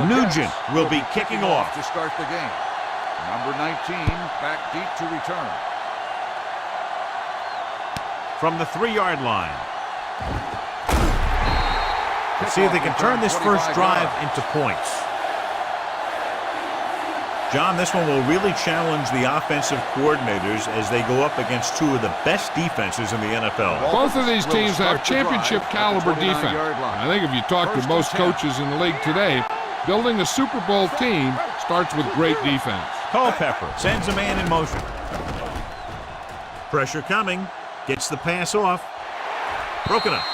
Nugent will be kicking off to start the game. Number 19 back deep to return. from the 3-yard line. Let's see if they can turn this first drive into points. John, this one will really challenge the offensive coordinators as they go up against two of the best defenses in the NFL. Both of these teams have championship caliber defense. I think if you talk to most coaches in the league today, building a Super Bowl team starts with great defense. Culpepper sends a man in motion. Pressure coming. Gets the pass off. Broken up.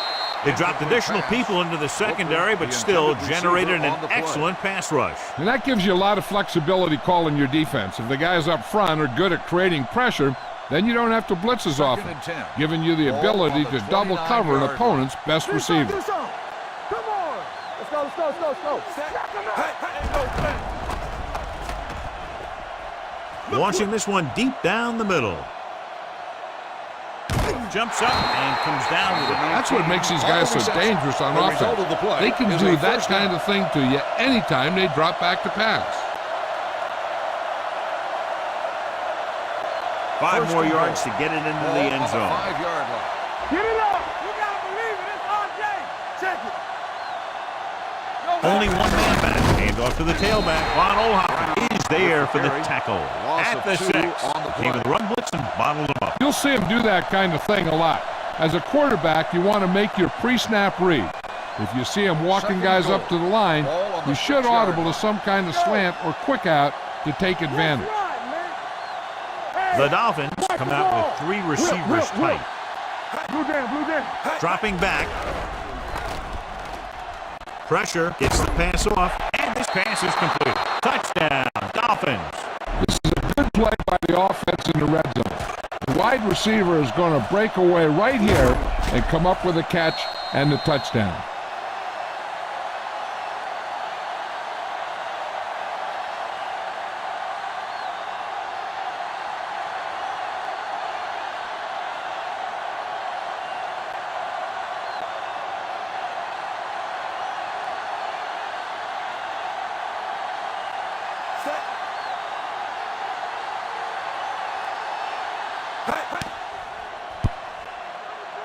They dropped additional people into the secondary, but still generated an excellent pass rush. And that gives you a lot of flexibility calling your defense. If the guys up front are good at creating pressure, then you don't have to blitz as often, giving you the ability to double cover an opponent's best receiver. Come on! Let's go. Launching this one deep down the middle. Jumps up and comes down with it. That's what makes these guys so dangerous on offense. They can do that kind of thing to you anytime they drop back to pass. 5 more yards to get it into the end zone. 5-yard line. Get it up! You gotta believe it. It's RJ. Check it. Only one man back. Hand off to the tailback. Von Ohlhoffen is there for the tackle. At the 6. Came to the run blitz and bottled him up. You'll see him do that kind of thing a lot. As a quarterback, you want to make your pre-snap read. If you see him walking guys up to the line, you should audible to some kind of slant or quick out to take advantage. The Dolphins come out with 3 receivers tight. Blue jam. Dropping back. Pressure gets the pass off, and this pass is complete. Touchdown, Dolphins. This is a good play by the offense in the red zone. The wide receiver is going to break away right here and come up with a catch and the touchdown.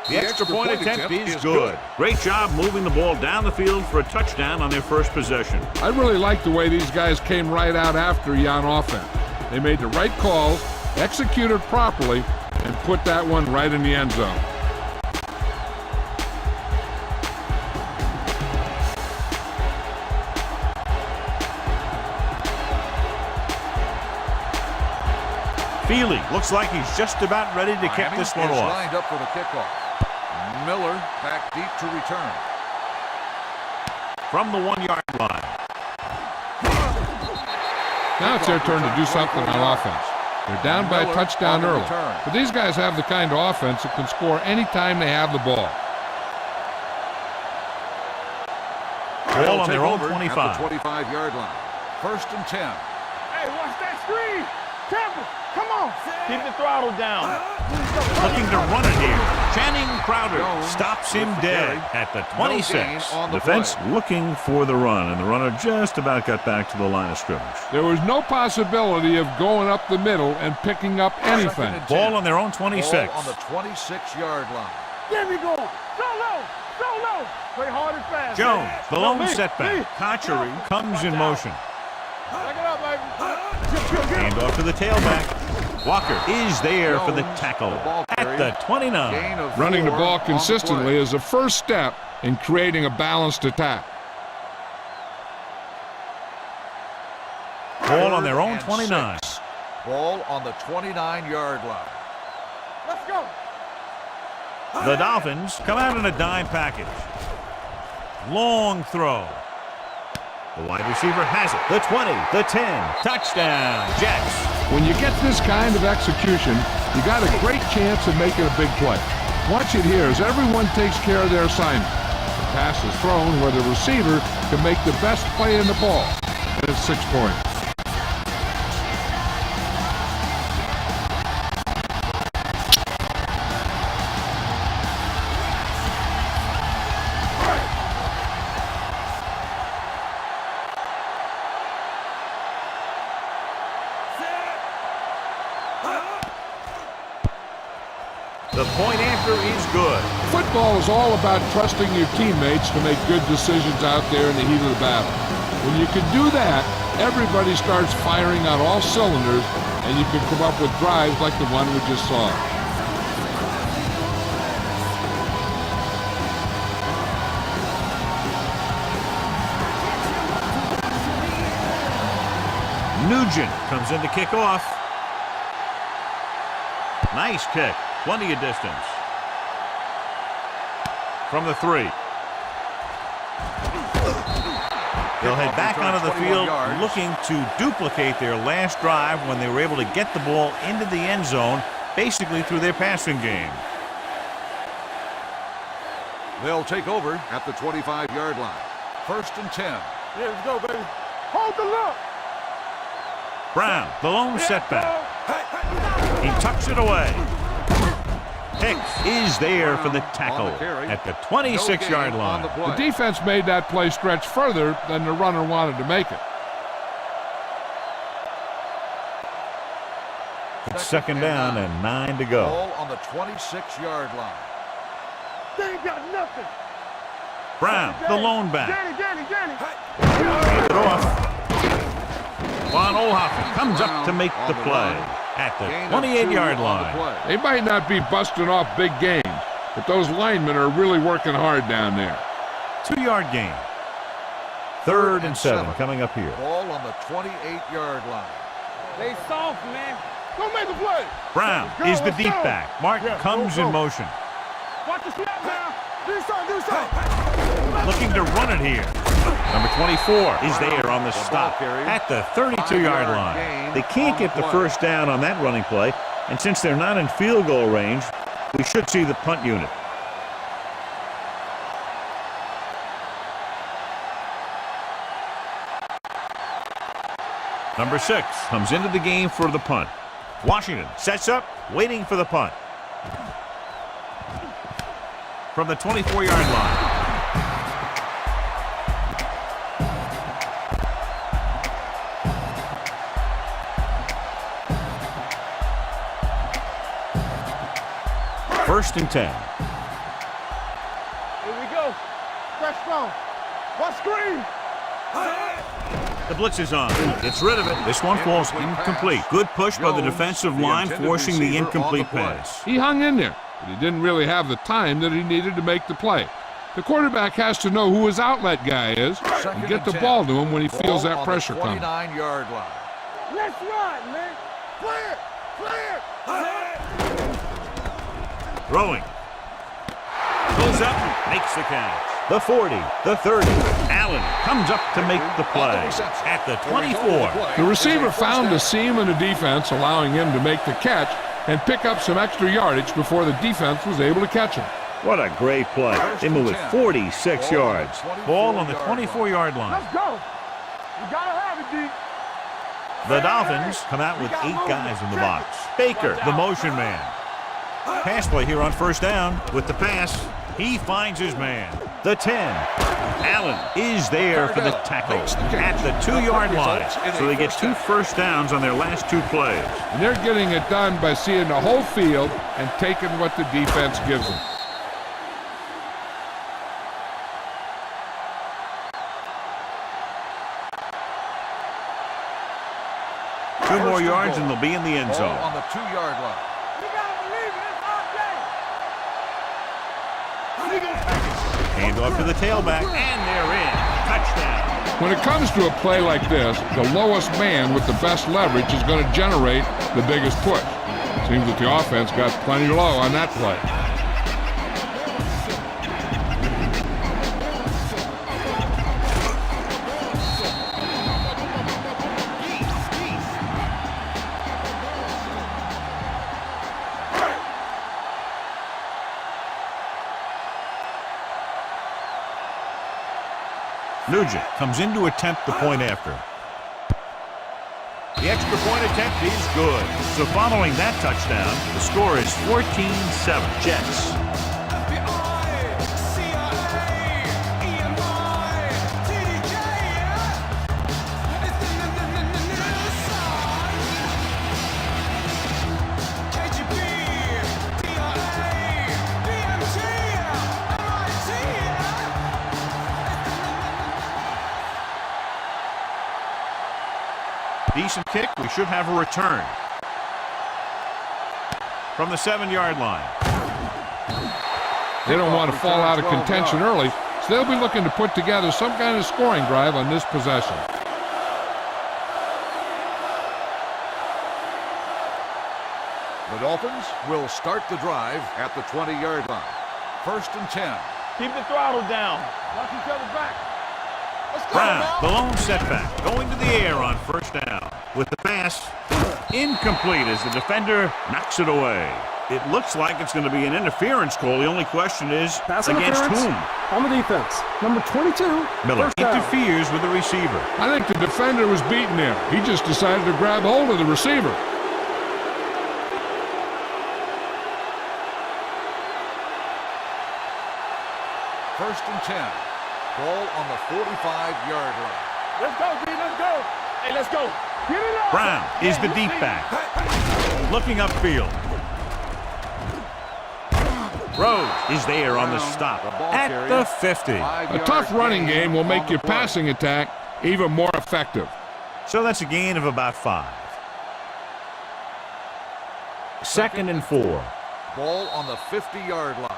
The extra point attempt is good. Great job moving the ball down the field for a touchdown on their first possession. I really like the way these guys came right out after you on offense. They made the right calls, executed properly, and put that one right in the end zone. Feely looks like he's just about ready to kick this one off. Lined up for the kickoff. Miller back deep to return. From the 1-yard line. Now it's their turn to do something on offense. They're down by a touchdown early. But these guys have the kind of offense that can score anytime they have the ball. Ball on their own 25. 25-yard line. 1st and 10. Hey, watch that screen. Temple, come on. Keep the throttle down. Looking to run it here. Channing Crowder stops him dead at the 26. Defense looking for the run, and the runner just about got back to the line of scrimmage. There was no possibility of going up the middle and picking up anything. Ball on their own 26. Ball on the 26-yard line. There we go. So low. Play hard and fast. Jones, the lone setback. Kochery comes in motion. Back it up, baby. Hand off to the tailback. Walker is there for the tackle at the 29. Running the ball consistently is the first step in creating a balanced attack. Ball on their own 29. Ball on the 29-yard line. Let's go. The Dolphins come out in a dime package. Long throw. The wide receiver has it. The 20, the 10. Touchdown, Jets. When you get this kind of execution, you got a great chance of making a big play. Watch it here as everyone takes care of their assignment. The pass is thrown where the receiver can make the best play in the ball. And it's 6 points. The point after is good. Football is all about trusting your teammates to make good decisions out there in the heat of the battle. When you can do that, everybody starts firing on all cylinders, and you can come up with drives like the one we just saw. Nugent comes in to kick off. Nice kick. Plenty of distance. From the 3. They'll head back onto the field looking to duplicate their last drive when they were able to get the ball into the end zone, basically through their passing game. They'll take over at the 25-yard line. 1st and 10. Yeah, let's go, baby. Hold the look. Brown, the lone setback. He tucks it away. Hicks is there for the tackle at the 26-yard line. The defense made that play stretch further than the runner wanted to make it. It's 2nd down and 9 to go. Ball on the 26-yard line. They ain't got nothing. Brown, the lone back. Danny. Hand it off. Juan Olhoffen comes up to make the play at the 28-yard line. They might not be busting off big games, but those linemen are really working hard down there. 2-yard gain. 3rd and 7 coming up here. Ball on the 28-yard line. They soft, man. Go make the play. Brown is the deep back. Martin comes in motion. Watch the snap now. Do something. Looking to run it here. Number 24 is there on the stop at the 32-yard line. They can't get the first down on that running play, and since they're not in field goal range, we should see the punt unit. Number 6 comes into the game for the punt. Washington sets up, waiting for the punt. From the 24-yard line. First and 10. Here we go. Fresh phone. What screen? The blitz is on. Gets rid of it. This one falls incomplete. Good push by the defensive line, forcing the incomplete pass. He hung in there, but he didn't really have the time that he needed to make the play. The quarterback has to know who his outlet guy is and get the ball to him when he feels that pressure coming. 29-yard line. Let's run, man. Clear. Throwing. Goes up, makes the catch. The 40, the 30. Allen comes up to make the play at the 24. The receiver found a seam in the defense, allowing him to make the catch and pick up some extra yardage before the defense was able to catch him. What a great play. They move it 46 yards. Ball on the 24-yard line. Let's go. You gotta have it, D. The Dolphins come out with 8 guys in the box. Baker, the motion man. Pass play here on first down with the pass. He finds his man. The 10. Allen is there for the tackle at the 2-yard line. So they get 2 first downs on their last 2 plays. And they're getting it done by seeing the whole field and taking what the defense gives them. Two more yards and they'll be in the end zone. On the 2-yard line. You gotta believe it. It's our day. Hand off to the tailback, and they're in. Touchdown. When it comes to a play like this, the lowest man with the best leverage is going to generate the biggest push. Seems that the offense got plenty low on that play. Nugent comes in to attempt the point after. The extra point attempt is good. So following that touchdown, the score is 14-7 Jets. Decent kick. We should have a return. From the 7-yard line. They don't want to fall out of contention early, so they'll be looking to put together some kind of scoring drive on this possession. The Dolphins will start the drive at the 20-yard line. 1st and 10. Keep the throttle down. Watch each other back. Brown, the lone setback, going to the air on 1st down. With the pass, incomplete as the defender knocks it away. It looks like it's going to be an interference call. The only question is, Pass against interference whom? on the defense. Number 22. Miller First down. interferes with the receiver. I think the defender was beaten there. He just decided to grab hold of the receiver. First and 10. Ball on the 45-yard line. Let's go, D. Let's go. Hey, let's go. Get it up. Brown is the deep back. Looking upfield. Rose is there on the stop at the 50. A tough running game will make your passing attack even more effective. So that's a gain of about 5. 2nd and 4. Ball on the 50-yard line.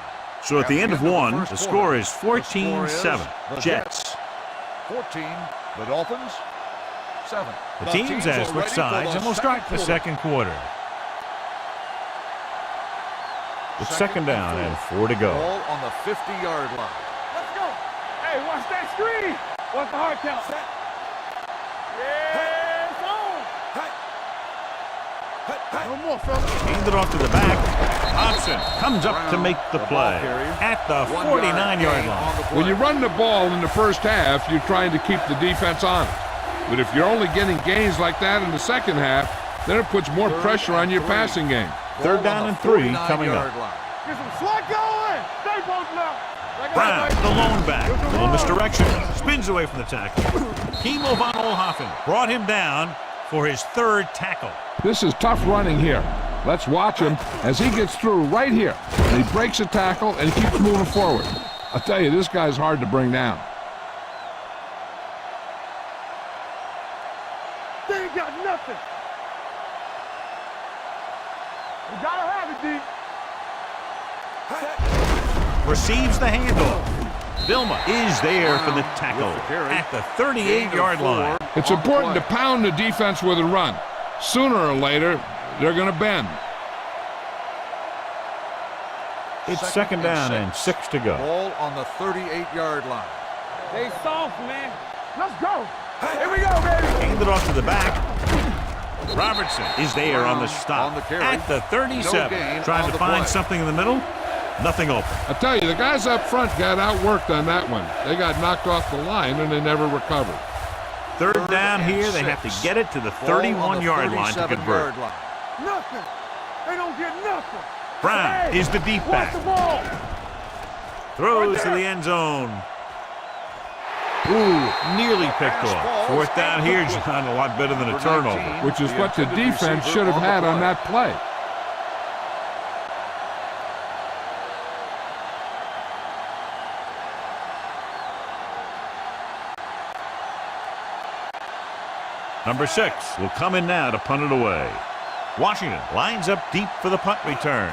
So at the end of 1, the score is 14-7. Jets. 14. The Dolphins. 7. The teams have switched sides, and we'll start the second quarter. It's 2nd down and 4 to go. Ball on the 50-yard line. Let's go. Hey, watch that screen. Watch the hard count. Yeah, it's on. No more, fellas. Hand it off to the back. Hobson comes up to make the play at the 49-yard line. When you run the ball in the first half, you're trying to keep the defense honest. But if you're only getting gains like that in the second half, then it puts more pressure on your passing game. 3rd down and 3 coming up. Get some slug going. Stay posted up. Brown, the lone back. Little misdirection. Spins away from the tackle. Kimo von Oelhoffen brought him down for his 3rd tackle. This is tough running here. Let's watch him as he gets through right here. And he breaks a tackle and he keeps moving forward. I'll tell you, this guy's hard to bring down. They ain't got nothing. You gotta have it, D. Receives the handoff. Vilma is there for the tackle at the 38-yard line. It's important to pound the defense with a run. Sooner or later, they're going to bend. It's 2nd down and 6 to go. Ball on the 38-yard line. They soft, man. Let's go. Here we go, baby. Hand it off to the back. Robertson is there on the stop at the 37. Trying to find something in the middle. Nothing open. I tell you, the guys up front got outworked on that one. They got knocked off the line and they never recovered. 3rd down here. They have to get it to the 31-yard line to convert. Nothing. They don't get nothing. Brown is the deep back. Watch the ball. Throws to the end zone. Ooh, nearly picked off. 4th down here, John, a lot better than a turnover. Which is what the defense should have had on that play. Number 6 will come in now to punt it away. Washington lines up deep for the punt return.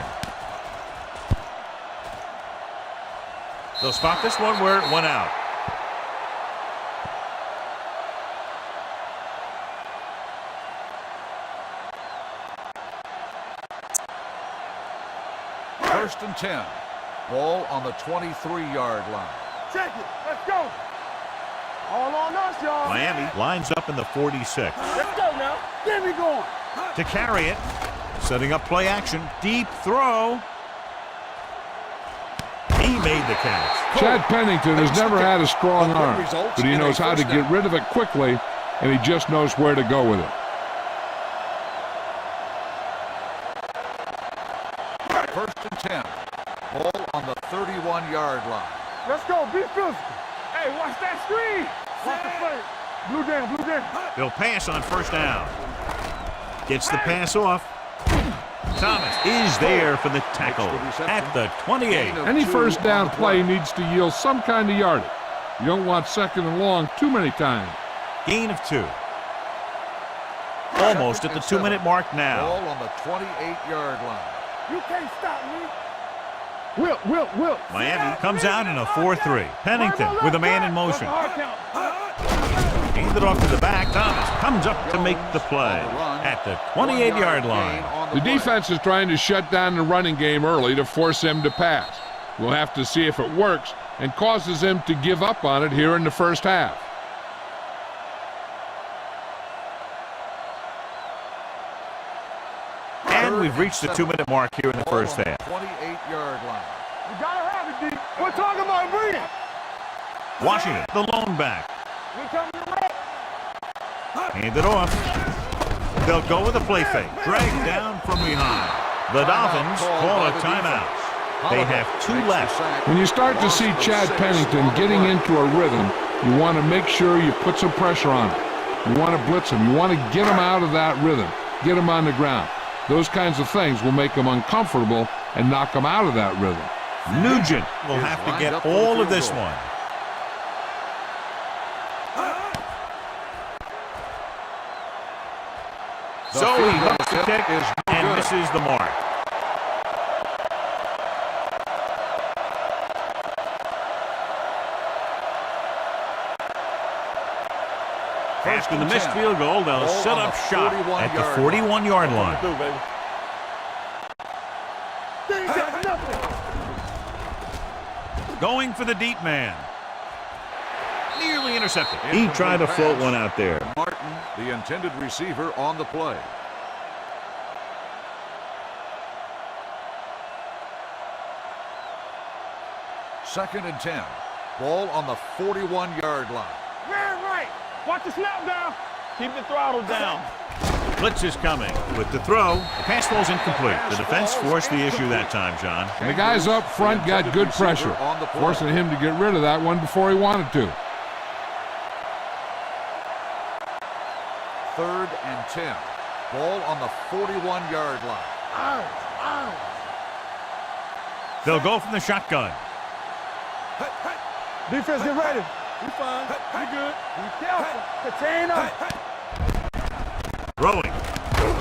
They'll spot this one where it went out. First and 10. Ball on the 23-yard line. Check it. Let's go. All on us, y'all. Miami lines up in the 46. Let's go now. Get me going. To carry it. Setting up play action. Deep throw. He made the catch. Chad Pennington has never had a strong arm, but he knows how to get rid of it quickly, and he just knows where to go with it. First and 10. Ball on the 31-yard line. Let's go. Be physical. Hey, watch that screen. Watch the play. Blue down, blue down. They'll pass on 1st down. Gets the pass off. Thomas is there for the tackle at the 28. Any first down play needs to yield some kind of yardage. You don't want 2nd and long too many times. Gain of 2. Almost at the 2-minute mark now. Ball on the 28-yard line. You can't stop me. Will. Miami comes out in a 4-3. Pennington with a man in motion. Handed off to the back. Thomas comes up to make the play at the 28-yard line. The defense is trying to shut down the running game early to force him to pass. We'll have to see if it works and causes him to give up on it here in the first half. And we've reached the 2-minute mark here in the first half. 28-yard line. You gotta have it, D. We're talking about bring it. Washington, the lone back. We coming away. Hand it off. They'll go with a play fake. Dragged down from behind. The Dolphins call a timeout. They have 2 left. When you start to see Chad Pennington getting into a rhythm, you want to make sure you put some pressure on him. You want to blitz him. You want to get him out of that rhythm. Get him on the ground. Those kinds of things will make him uncomfortable and knock him out of that rhythm. Nugent will have to get all of this one. So he hooks the kick and misses the mark. After the missed field goal, they'll set up shop at the 41-yard line. Going for the deep man. Nearly intercepted. He tried to float one out there. Martin, the intended receiver, on the play. Second and 10. Ball on the 41-yard line. Man, right. Watch the snap down. Keep the throttle down. Blitz is coming with the throw. The pass ball's incomplete. The defense forced the issue that time, John. And the guys up front got good pressure, forcing him to get rid of that one before he wanted to. Third and 10. Ball on the 41-yard line. They'll go from the shotgun. Defense, get ready. We fine. We good. Be careful. Contain up. Throwing.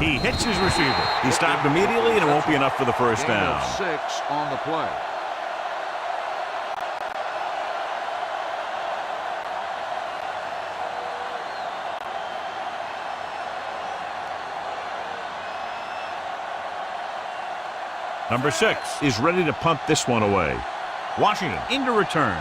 He hits his receiver. He stopped immediately, and it won't be enough for the first down. 6 on the play. Number 6 is ready to punt this one away. Washington into return.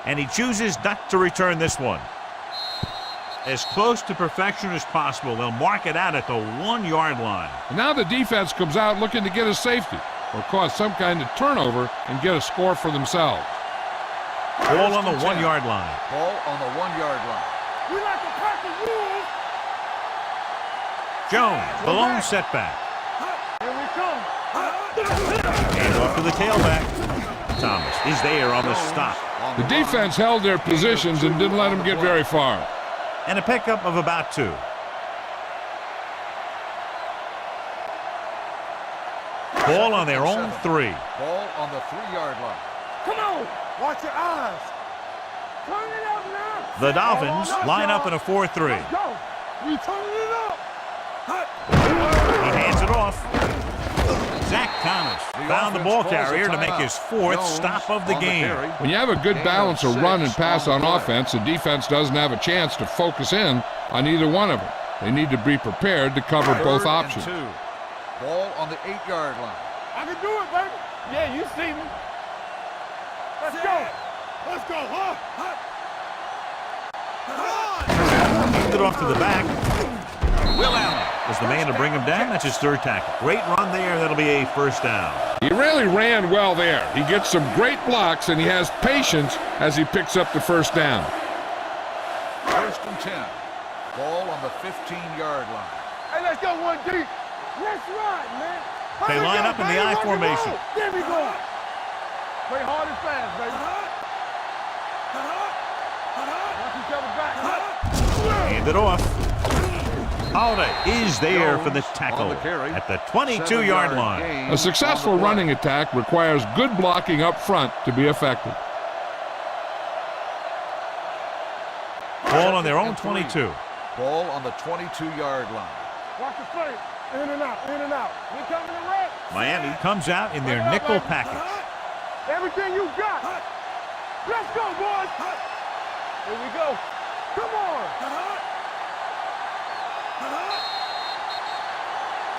And he chooses not to return this one. As close to perfection as possible. They'll mark it out at the 1-yard line. And now the defense comes out looking to get a safety or cause some kind of turnover and get a score for themselves. Ball on the 1-yard line. Ball on the 1-yard line. We like to pack the rules. Jones, the lone setback. Here we come. And off to the tailback. Thomas is there on the stop. The defense held their positions and didn't let them get very far. And a pickup of about 2. Ball on their own 3. Ball on the 3-yard line. Come on. Watch your eyes. Turn it up now. The Dolphins line up in a 4-3. Let's go. We turning it up. He hands it off. Zach Thomas found the ball carrier to make his 4th stop of the game. When you have a good balance of run and pass on offense, the defense doesn't have a chance to focus in on either one of them. They need to be prepared to cover both options. 2. Ball on the 8-yard line. I can do it, baby. Yeah, you see me. Let's go. Let's go, huh? Kicked it off to the back. Will Allen was the man to bring him down. That's his 3rd tackle. Great run there. That'll be a first down. He really ran well there. He gets some great blocks, and he has patience as he picks up the first down. First and 10. Ball on the 15-yard line. Hey, let's go 1 deep. Let's ride, man. They line up in the I formation. There we go. Play hard and fast, baby. Watch each other back. Hand it off. Holiday is there for the tackle at the 22-yard line. A successful running attack requires good blocking up front to be effective. Ball on their own 22. Ball on the 22-yard line. Watch the play. In and out, in and out. We coming to red. Miami comes out in their nickel package. Everything you got. Let's go, boys. Here we go. Come on.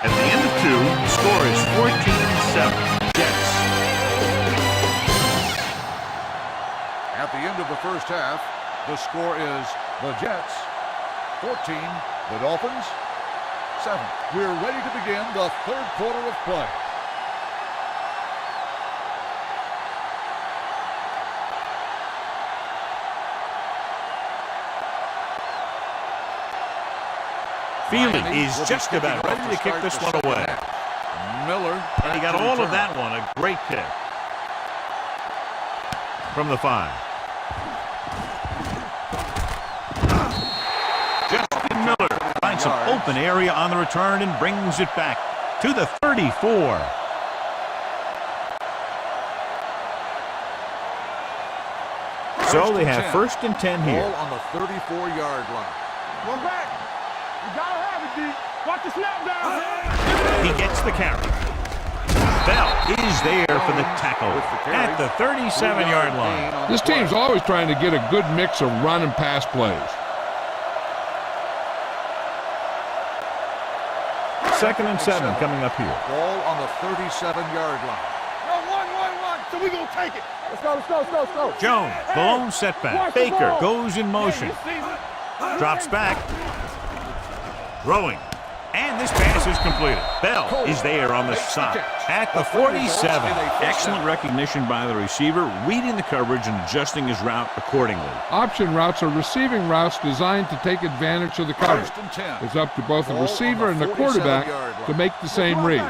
At the end of 2, the score is 14-7. Jets. At the end of the first half, the score is the Jets 14, the Dolphins 7. We're ready to begin the third quarter of play. Fieldy is just about ready to kick this one away. Miller. And he got all of that one. A great kick. From the 5. Justin Miller finds some open area on the return and brings it back to the 34. So they have 1st and 10 here. Ball on the 34-yard line. Go back. You gotta have it, D. Watch the snap down. He gets the carry. Bell is there for the tackle at the 37-yard line. This team's always trying to get a good mix of run and pass plays. 2nd and 7 coming up here. Ball on the 37-yard line. Yo, one. So we gonna take it. Let's go. Jones, the lone setback. Baker goes in motion. Drops back. Throwing. And this pass is completed. Bell is there on the side at the 47. Excellent recognition by the receiver, reading the coverage and adjusting his route accordingly. Option routes are receiving routes designed to take advantage of the coverage. It's up to both the receiver and the quarterback to make the same read.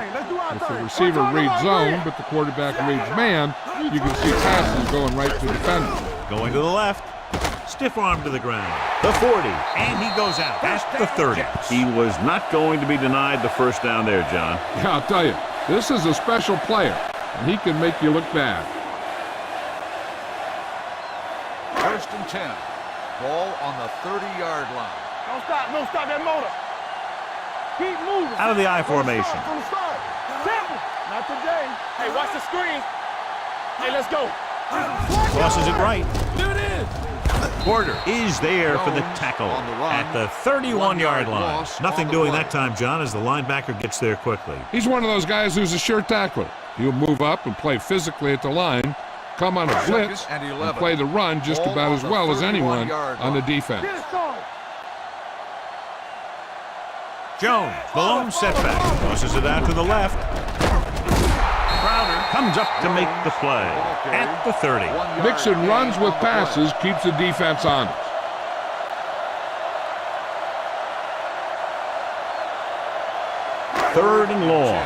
If the receiver reads zone, but the quarterback reads man, you can see passes going right to defenders. Going to the left. Stiff arm to the ground. The 40. And he goes out at the 30. He was not going to be denied the first down there, John. Yeah, I'll tell you, this is a special player, and he can make you look bad. 1st and 10. Ball on the 30-yard line. Don't stop that motor. Keep moving. Out of the I formation. From the start. Temple. Not today. Hey, watch the screen. Hey, let's go. Crosses it right. There it is. Porter is there for the tackle at the 31-yard line. Nothing doing that time, John, as the linebacker gets there quickly. He's one of those guys who's a sure tackler. He'll move up and play physically at the line, come on a blitz, and play the run just about as well as anyone on the defense. Jones, the lone setback, tosses it out to the left. Crowder comes up to make the play at the 30. Mixing runs with passes keeps the defense honest. Third and long.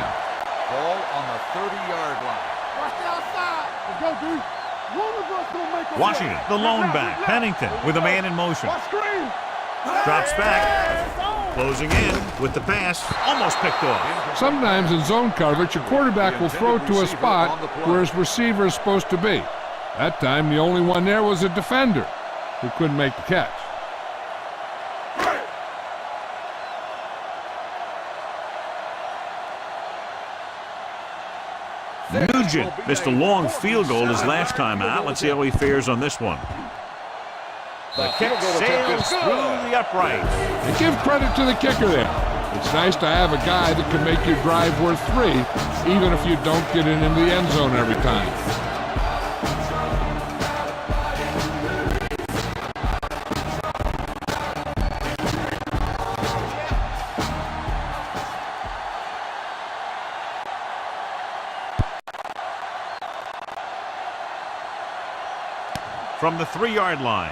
Ball on the 30-yard line. Watch the outside. Let's go, dude. One of us gonna make a Washington, the lone back. Pennington with a man in motion. Watch screen. Drops back. Closing in with the pass. Almost picked off. Sometimes in zone coverage, a quarterback will throw to a spot where his receiver is supposed to be. That time, the only one there was a defender who couldn't make the catch. Nugent missed a long field goal his last time out. Let's see how he fares on this one. The kick sails through the upright. And give credit to the kicker there. It's nice to have a guy that can make your drive worth 3, even if you don't get it in the end zone every time. From the 3-yard line.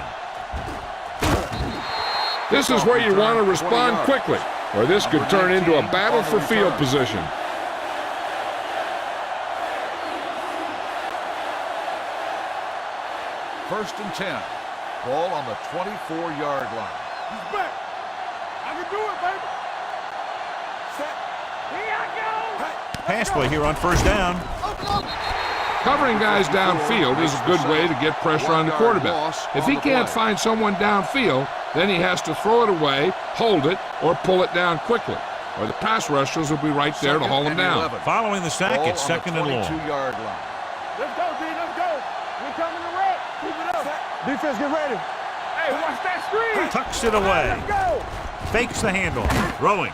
This is where you want to respond quickly, or this could turn into a battle for field position. First and 10. Ball on the 24-yard line. He's back. I can do it, baby. Set. Here I go. Pass play here on first down. Covering guys downfield is a good way to get pressure on the quarterback. If he can't find someone downfield, then he has to throw it away, hold it, or pull it down quickly. Or the pass rushers will be right there to haul him down. Following the sack, it's second and long. 22-yard line. Let's go, D. Let's go. We're coming to red. Keep it up. Defense, get ready. Hey, watch that screen. Tucks it away. Let's go. Fakes the handle. Throwing.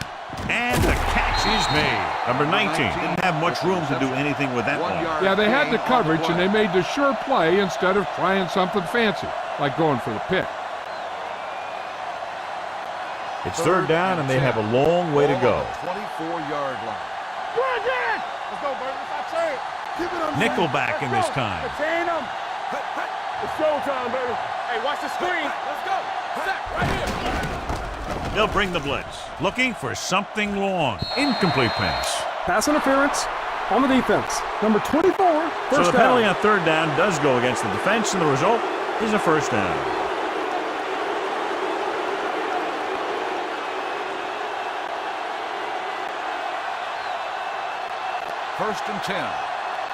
And the catch is made. Number 19 didn't have much room to do anything with that one. Yeah, they had the coverage, and they made the sure play instead of trying something fancy, like going for the pick. It's third down, and they have a long way to go. 24-yard line. Good, Dan. Let's go, baby. Let's not trade. Keep it on. Nickelback in this time. Contain them. It's showtime, baby. Hey, watch the screen. Let's go. Set right here. They'll bring the blitz. Looking for something long. Incomplete pass. Pass interference on the defense. Number 24, So first the penalty down. on third down does go against the defense, and the result is a first down. First and 10.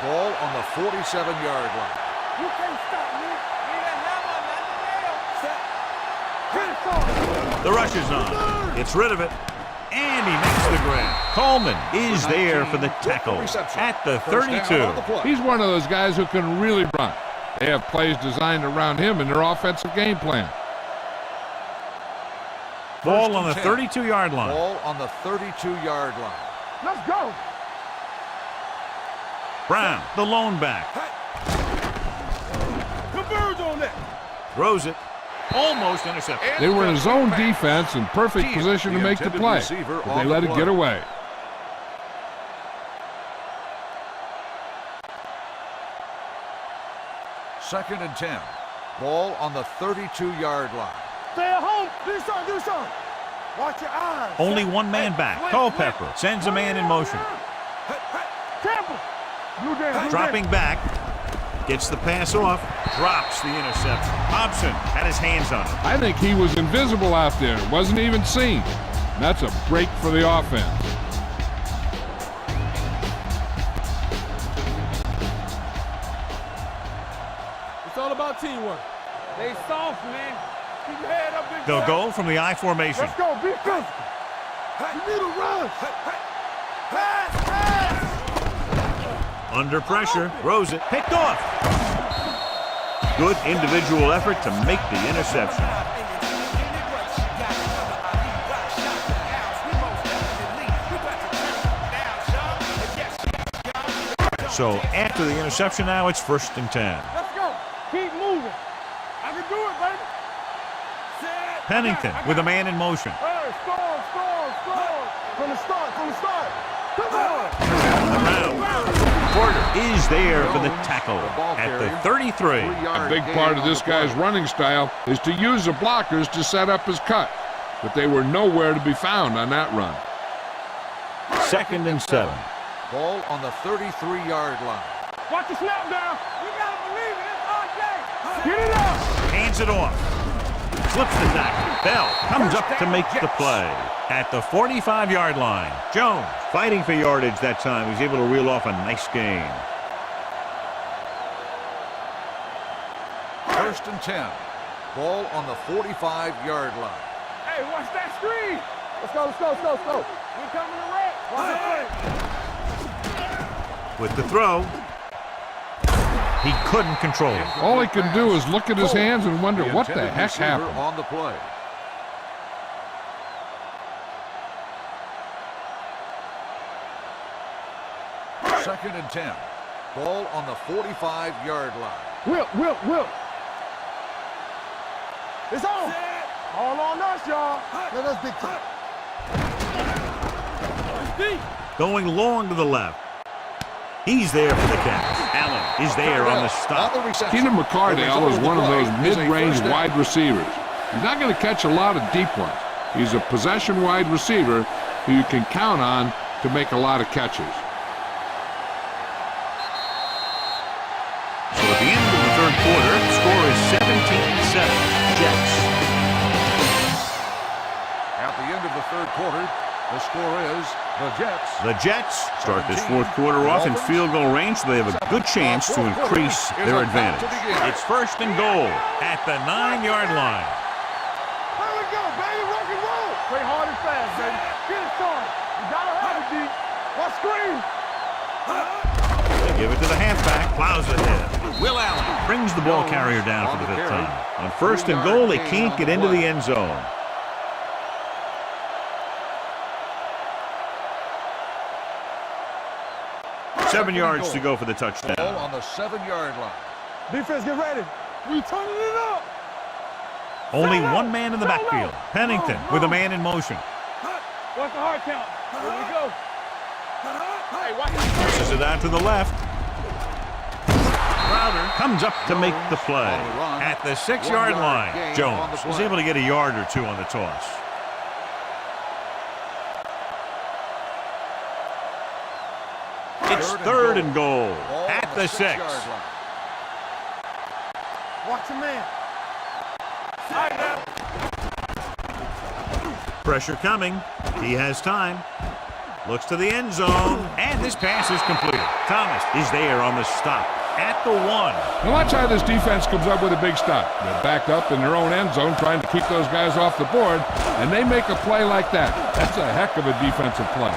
Ball on the 47-yard line. You can't stop me. Need a hammer, not the nail. Set. Hit it for The rush is on. Gets rid of it. And he makes the grab. Coleman is there for the tackle at the 32. He's one of those guys who can really run. They have plays designed around him in their offensive game plan. Ball on the 32-yard line. Ball on the 32-yard line. Let's go. Brown, the lone back. Converge on that. Throws it. Almost intercepted. They were in a zone defense in perfect position to make the play, but they let it get away. Second and 10. Ball on the 32-yard line. Stay at home. Do something. Do something. Watch your eyes. Only one man back. Culpepper sends a man in motion. Tampa. Blue Dan. Dropping back. Gets the pass off. Drops the interception. Hobson had his hands on it. I think he was invisible out there. Wasn't even seen. That's a break for the offense. It's all about teamwork. They soft, man. Keep your head up, big They'll guy. go from the I formation. Let's go. Be physical. You need a run. Pass, pass. Under pressure. Throws it. Picked off. Good individual effort to make the interception. So after the interception now, it's first and 10. Let's go. Keep moving. I can do it, baby. Set. Pennington with a man in motion. Hey, score. From the start. Come on. Around. Porter is there for the tackle at the 33. A big part of this guy's running style is to use the blockers to set up his cut, but they were nowhere to be found on that run. Second and 7. Ball on the 33-yard line. Watch the snap down. You gotta believe it. It's our day. Get it up. Hands it off. Slips the tackle. Bell comes up to make the play at the 45-yard line. Jones fighting for yardage that time. He's able to reel off a nice gain. First and 10. Ball on the 45-yard line. Hey, watch that screen. Let's go. We're coming to red. Watch it. With the throw, he couldn't control it. All he could do is look at his hands and wonder what the heck happened. On the play. Second and 10. Ball on the 45-yard line. Will. It's on. All on us, y'all. Let us big time. Going long to the left. He's there for the catch. Allen is there on the stop. Keenan McCardale is one of those mid-range wide receivers. He's not going to catch a lot of deep ones. He's a possession wide receiver who you can count on to make a lot of catches. So at the end of the third quarter, the score is 7. third quarter. The score is the Jets. The Jets start this fourth quarter off in field goal range, so they have a good chance to increase their advantage. It's first and goal at the 9-yard line. Here we go, baby. Rock and roll. Play hard and fast, baby. Get it started. You gotta have it, D. What screen? They give it to the halfback. Plows ahead. Will Allen brings the ball carrier down for the 5th time. On first and goal, they can't get into the end zone. Seven yards to go for the touchdown. Ball on the 7-yard line. Defense, get ready. We turning it up. Only one man in the backfield. Pennington with a man in motion. What's the hard count? Here we go. Hey, watch it. Pushes it out to the left. Crowder comes up to make the play. At the 6-yard line, Jones was able to get a yard or two on the toss. It's third and goal at the 6. Watch your man. Pressure coming. He has time. Looks to the end zone. And this pass is completed. Thomas is there on the stop at the 1. Now watch how this defense comes up with a big stop. They're backed up in their own end zone trying to keep those guys off the board, and they make a play like that. That's a heck of a defensive play.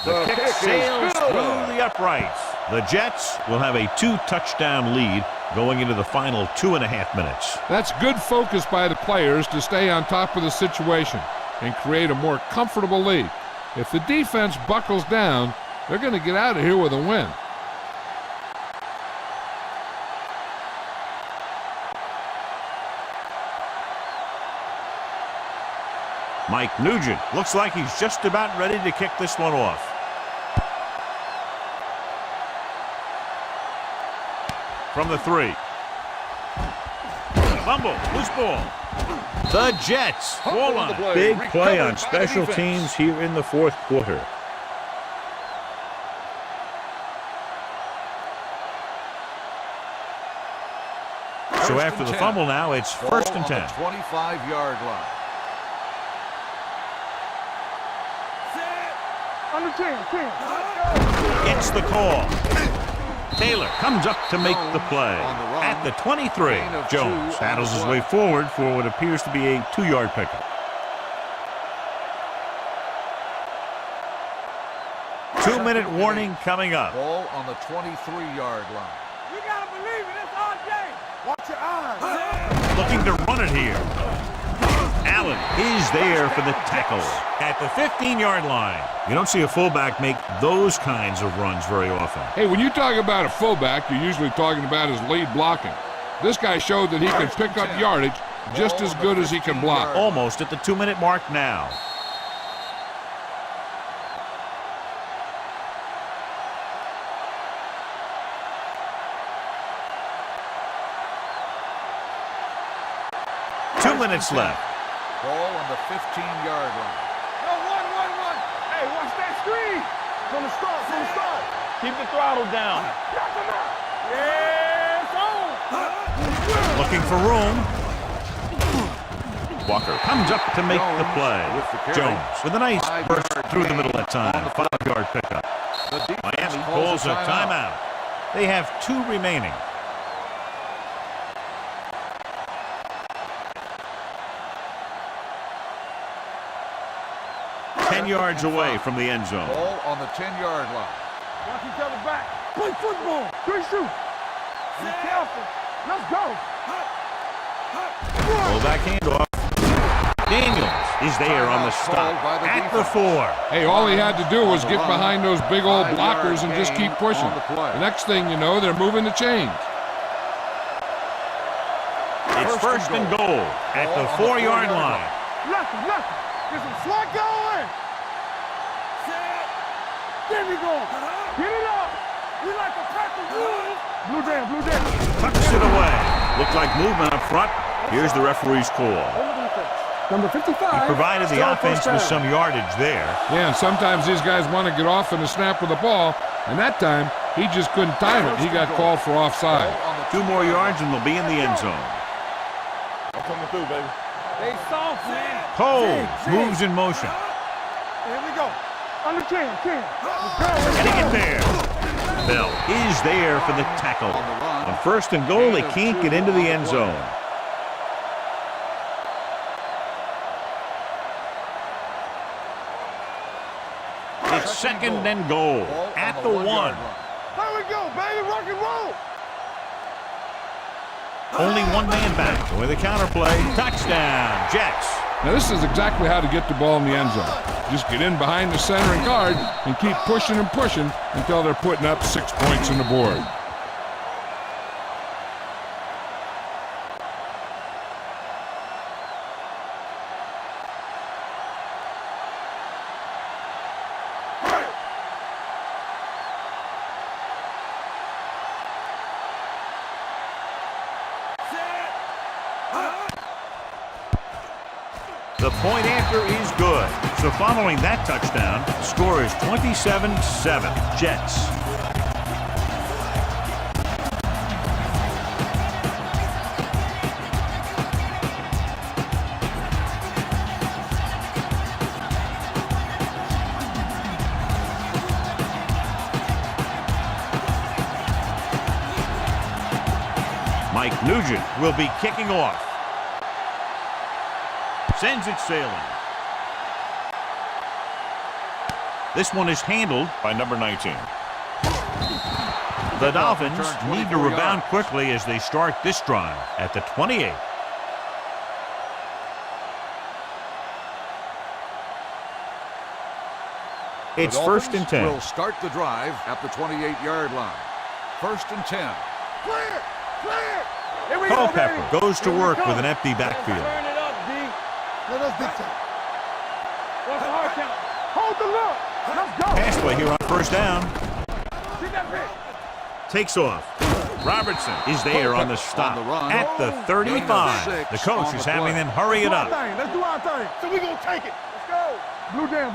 The kick sails through the uprights. The Jets will have a 2-touchdown lead going into the final 2.5 minutes. That's good focus by the players to stay on top of the situation and create a more comfortable lead. If the defense buckles down, they're going to get out of here with a win. Mike Nugent looks like he's just about ready to kick this one off. From the 3. Fumble, loose ball. The Jets fall on it. Big play on special teams here in the fourth quarter. So after the fumble now, it's first and 10. 25-yard line. Under 10. Gets the call. Taylor comes up to make the play. At the 23, Jones battles his way forward for what appears to be a 2-yard pickup. 2-minute warning coming up. Ball on the 23-yard line. You gotta believe it. It's our day. Watch your eyes. Looking to run it here. Allen is there for the tackle at the 15-yard line. You don't see a fullback make those kinds of runs very often. Hey, when you talk about a fullback, you're usually talking about his lead blocking. This guy showed that he can pick up yardage just as good as he can block. Almost at the 2-minute mark now. Minutes left. Ball on the 15-yard line. No, one. Hey, watch that screen. From the start. Keep the throttle down. Yeah, it's on. Looking for room. Walker comes up to make the play. Jones with a nice burst through the middle that time. 5-yard pickup. Miami calls a timeout. They have 2 remaining. 10 yards away from the end zone. Ball on the 10-yard line. Watch each other back. Play football. 3 shoot. Be careful. Let's go. Roll back handoff. Daniels is there on the stop at the 4. Hey, all he had to do was get behind those big old blockers and just keep pushing. The next thing you know, they're moving the chains. It's first and goal at the 4-yard line. Nothing. Get some slack going. There we go. Get it up. We like to practice rules. Blue jam. Tucks it away. Looked like movement up front. Here's the referee's call. Number 55. He provided the still offense first with down. some yardage there. Yeah, and sometimes these guys want to get off in the snap of the ball, and that time he just couldn't time it. He got called for offside. 2 more yards and they'll be in the end zone. I'm coming through, baby. They soft, man. Cole moves in motion. Here we go. Under 10. Getting it there. Bell is there for the tackle. On first and goal, they can't get into the end zone. It's second and goal at the 1. Here we go, baby. Rock and roll. Only one man back. With a counterplay. Touchdown, Jets. Now this is exactly how to get the ball in the end zone. Just get in behind the center and guard and keep pushing until they're putting up 6 points on the board. The point after is good. So following that touchdown, score is 27-7. Jets. Mike Nugent will be kicking off. Sends it sailing. This one is handled by number 19. The Dolphins need to rebound quickly as they start this drive at the 28. It's first and 10. Will start the drive at the 28-yard line. First and 10. Clear. Here we go, Culpepper baby. goes to Here we work go. with an empty backfield. Turn it up, D. Let us dictate. What's the hard count? Hold the look. Let's go. Pass play here on first down. Get that pick. Takes off. Robertson is there on the stop On the run. at the 35. The coach is having them hurry it up. Let's do our thing. So we gonna take it. Let's go. Blue jam.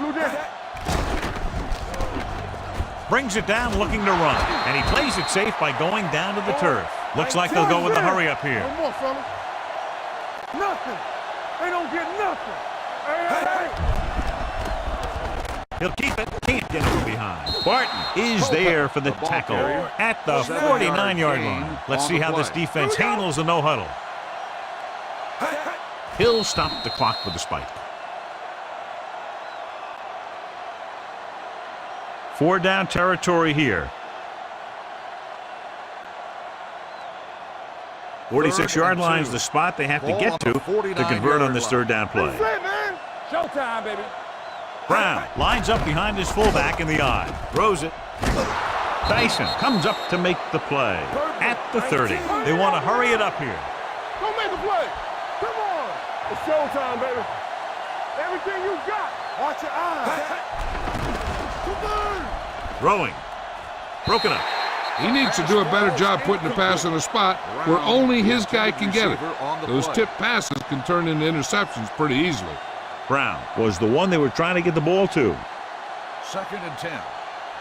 Brings it down looking to run. And he plays it safe by going down to the turf. Looks like they'll go with the hurry up here. One more, fella. Nothing. They don't get nothing. Hey. He'll keep it. Can't get him from behind. Barton is there for the tackle at the 49-yard line. Let's see how this defense handles the no-huddle. He'll stop the clock with the spike. 4 down territory here. 46-yard line is the spot they have to get to convert on this third down play. Showtime, baby. Brown lines up behind his fullback in the eye. Throws it. Dyson comes up to make the play at the 30. They want to hurry it up here. Go make a play. Come on. It's showtime, baby. Everything you got. Watch your eyes. Throwing. Broken up. He needs to do a better job putting the pass in a spot where only his guy can get it. Those tip passes can turn into interceptions pretty easily. Brown was the one they were trying to get the ball to. Second and 10.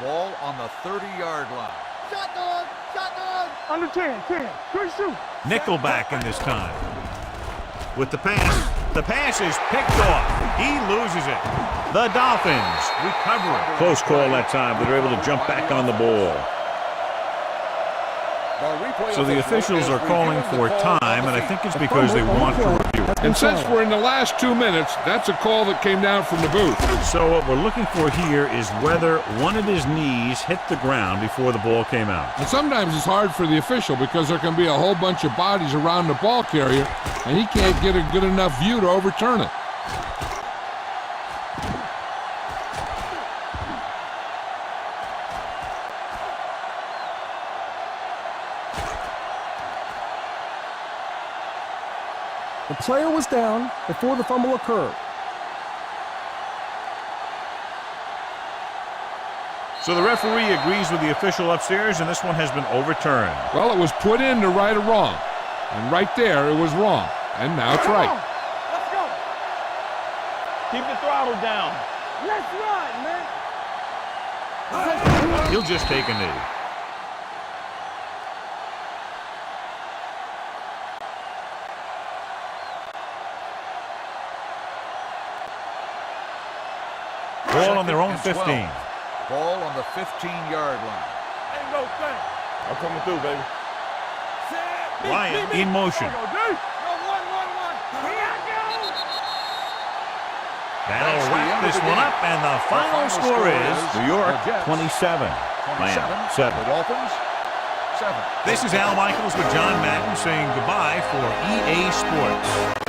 Ball on the 30-yard line. Shotgun. Under 10. Good shoot. Nickelback in this time. With the pass is picked off. He loses it. The Dolphins recover it. Close call that time, but they're able to jump back on the ball. So the officials are calling for time, and I think it's because they want to review it. And since we're in the last 2 minutes, that's a call that came down from the booth. So what we're looking for here is whether one of his knees hit the ground before the ball came out. And sometimes it's hard for the official because there can be a whole bunch of bodies around the ball carrier, and he can't get a good enough view to overturn it. The player was down before the fumble occurred. So the referee agrees with the official upstairs, and this one has been overturned. Well, it was put in to right a wrong. And right there, it was wrong. And now it's right. Let's go. Keep the throttle down. Let's ride, man. He'll just take a knee. Ball on their own 15. Ball on the 15-yard line. Ain't no thing. I'm coming through, baby. Ryan in motion. Go, D. Go, one. Here I go. That'll wrap this one up, and the final score is New York 27, Miami 7. The Dolphins 7. This is Al Michaels with John Madden saying goodbye for EA Sports.